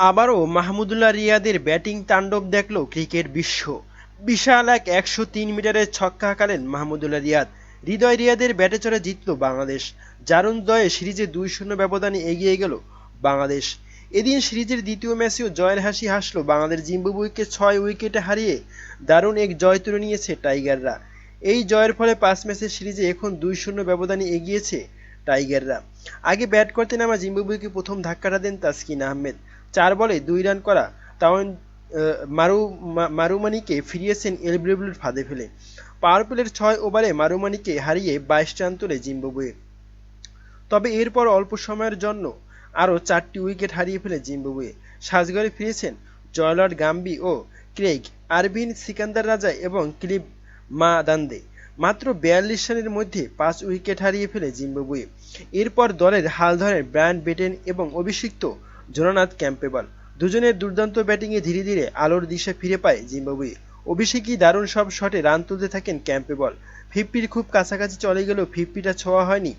আবারও মাহমুদুল্লাহ রিয়াদের ব্যাটিং তাণ্ডব দেখল ক্রিকেট বিশ্ব। বিশাল এক ১০৩ মিটারের ছক্কা হাঁকালেন মাহমুদুল্লাহ রিয়াদ। হৃদয় রিয়াদের ব্যাটে চড়ে জিতল বাংলাদেশ। জারুণ জয়ে সিরিজে ২-০ ব্যবধানে এগিয়ে গেল বাংলাদেশ। এদিন সিরিজের দ্বিতীয় ম্যাচেও জয়ের হাসি হাসল বাংলাদেশ। জিম্বাবুয়েকে ৬ উইকেটে হারিয়ে দারুণ এক জয় তুলে নিয়েছে টাইগাররা। এই জয়ের ফলে ৫ ম্যাচের সিরিজে এখন ২-০ ব্যবধানে এগিয়েছে টাইগাররা। আগে ব্যাট করতে নামা জিম্বাবুয়েকে প্রথম ধাক্কাটা দেন তাসকিন আহমেদ। ৪ বলে ২ রান করা তাওয়ান মারুমানিকে ফিরিয়েছেন এলবিডব্লিউর ফাঁদে ফেলে। পাওয়ার প্লের ৬ ওভারে মারুমানিকে হারিয়ে ২২ রান তোলে জিম্বাবুয়ে। তবে এরপর অল্প সময়ের জন্য আরও ৪টি উইকেট হারিয়ে ফেলে জিম্বাবুয়ে। সাজঘরে ফিরেছেন জয়লর্ড গাম্বি ও ক্রেইগ, আরভিন সিকান্দার রাজা এবং ক্লিভ মাদান্দে। মাত্র ৪২ রানের মধ্যে ৫ উইকেট হারিয়ে ফেলে জিম্বাবুয়ে। এরপর দলের হাল ধরেন ব্রায়ান বেটেন এবং অভিষিক্ত জোনাথন ক্যাম্পবেল। দুজনের দুর্দান্ত ব্যাটিংয়ে ধীরে ধীরে আলোর দিশা ফিরে পায় জিম্বাবুয়ে। অভিষেকই দারুণ সব শটে রান তুলতে থাকেন ক্যাম্পবেল। 50-র খুব কাছাকাছি চলে গেলেও 50টা ছোঁয়া হয়নি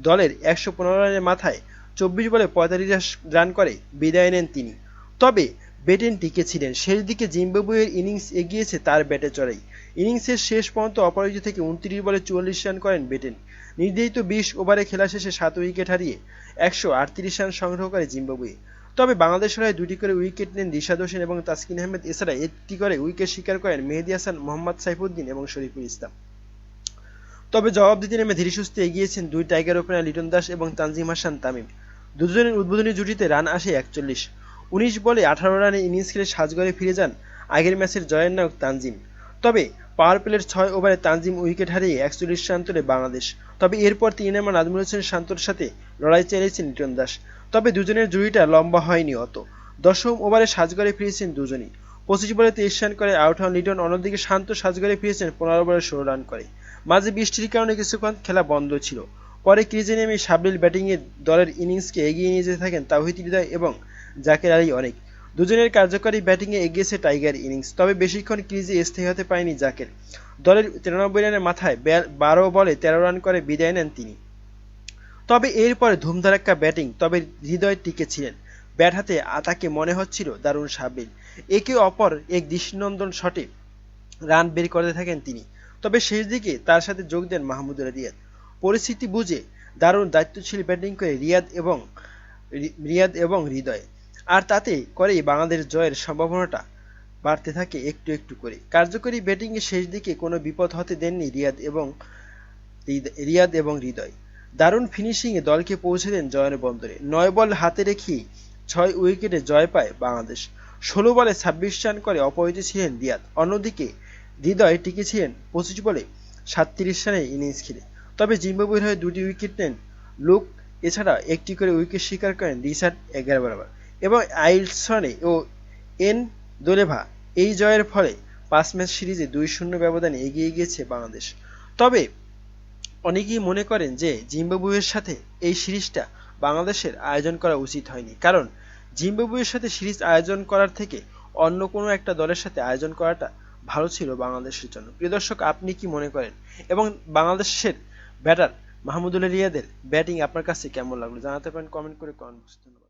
দলের। ১১৫ রানের মাথায় ২৪ বলে ৪৫ রান করে বিদায় নেন তিনি। তবে বেটেন টিকেছিলেন। শেষ দিকে জিম্বাবুয়ের ইনিংস এগিয়েছে তার ব্যাটে চড়াই। ইনিংসের শেষ পর্যন্ত অপরাজিত থেকে ২৯ বলে ৪৪ রান করেন বেটেন। নির্ধারিত ২০ ওভারে খেলা শেষে ৭ উইকেট হারিয়ে ১৩৮ রান সংগ্রহ করে জিম্বাবুয়ে। তবে বাংলাদেশের হয়ে ২টি করে উইকেট নেন রিশাদ হোসেন এবং তাসকিন আহমেদ। এছাড়া ১টি করে উইকেট শিকার করেন মেহেদী হাসান, মোহাম্মদ সাইফুদ্দিন এবং শরীফুল ইসলাম। তবে জবাব দিতে নেমে ধীরেসুস্থে এগিয়েছেন দুই টাইগার ওপেনার লিটন দাস এবং তানজিম হাসান তামিম। দুজনের উদ্বোধনী জুটিতে রান আসে ৪১। ১৯ বলে ১৮ রানে ইনিংস খেলে সাজঘরে ফিরে যান আগের ম্যাচের জয়ের নায়ক তানজিম। তবে পাওয়ার প্লের ৬ ওভারে তানজিম উইকেট হারিয়ে ৪১ রান তোলে বাংলাদেশ। তবে এরপর ৩ নাম্বার নাজমুল হোসেন শান্তর সাথে লড়াই চালিয়েছেন লিটন দাস। তবে দুজনের জুটিটা লম্বা হয়নি অত। ১০ম ওভারে সাজঘরে ফিরেছেন দুজনই। ২৫ বলে ২৩ রান করে আউট হন লিটন। অন্যদিকে শান্ত সাজঘরে ফিরেছেন ১৫ বলে ১৬ রান করে। মাঝে বৃষ্টির কারণে কিছুক্ষণ খেলা বন্ধ ছিল। পরে ক্রিজে নেমে সাবলীল ব্যাটিংয়ে দলের ইনিংসকে এগিয়ে নিয়ে যেতে থাকেন তাওহিদ হৃদয় এবং জাকের আলী অনেক। দুজনের কার্যকরী ব্যাটিংয়ে এগিয়েছে টাইগার ইনিংস। তবে বেশিক্ষণ ক্রিজে স্থায়ী হতে পারেনি জাকের। দলের ৯৩ রানের মাথায় ১২ বলে ১৩ রান করে বিদায় নেন তিনি। তবে এরপরে ধুমধারাক্কা ব্যাটিং। তবে হৃদয় টিকেছিলেন। ব্যাট হাতে তাকে মনে হচ্ছিল দারুণ সাবলীল। একে অপর এক দৃষ্টিনন্দন শটে রান বের করতে থাকেন তিনি। তবে শেষ দিকে তার সাথে যোগ দেন মাহমুদুল্লাহ রিয়াদ। পরিস্থিতি বুঝে দারুণ দায়িত্বশীল ব্যাটিং করে রিয়াদ এবং হৃদয়। আর তাতে করেই বাংলাদেশ জয়ের সম্ভাবনাটা বাড়তে থাকে একটু একটু করে। কার্যকরী ব্যাটিংয়ে শেষ দিকে কোনো বিপদ হতে দেননি রিয়াদ এবং হৃদয়। দারুণ ফিনিশিংয়ে দলকে পৌঁছে দেন জয়ের বন্দরে। ৯ বল হাতে রেখেই ৬ উইকেটে জয় পায় বাংলাদেশ। ১৬ বলে ২৬ রান করে অপরাজিত ছিলেন রিয়াদ। অন্যদিকে হৃদয় টিকেছিলেন ২৫ বলে ৩৭ রানের ইনিংস খেলে। তবে জিম্বাবুয়ের হয়ে ২টি উইকেট নেন লুক। এছাড়া ১টি করে উইকেট শিকার করেন রিশাদ ১১ বরাবর এবং আইলসনে ও এন দোলেভা। এই জয়ের ফলে ৫ ম্যাচ সিরিজে ২-০ ব্যবধানে এগিয়ে গিয়েছে বাংলাদেশ। তবে অনেকেই মনে করেন যে জিম্বাবুয়ের সাথে এই সিরিজটা বাংলাদেশের আয়োজন করা উচিত হয়নি। কারণ জিম্বাবুয়ের সাথে সিরিজ আয়োজন করার থেকে অন্য কোনো একটা দলের সাথে আয়োজন করাটা ভালো ছিল বাংলাদেশের জন্য। প্রিয় দর্শক, আপনি কি মনে করেন? এবং বাংলাদেশের ব্যাটার মাহমুদুল্লাহ রিয়াদের ব্যাটিং আপনার কাছে কেমন লাগলো জানাতে পারেন কমেন্ট করে। ধন্যবাদ।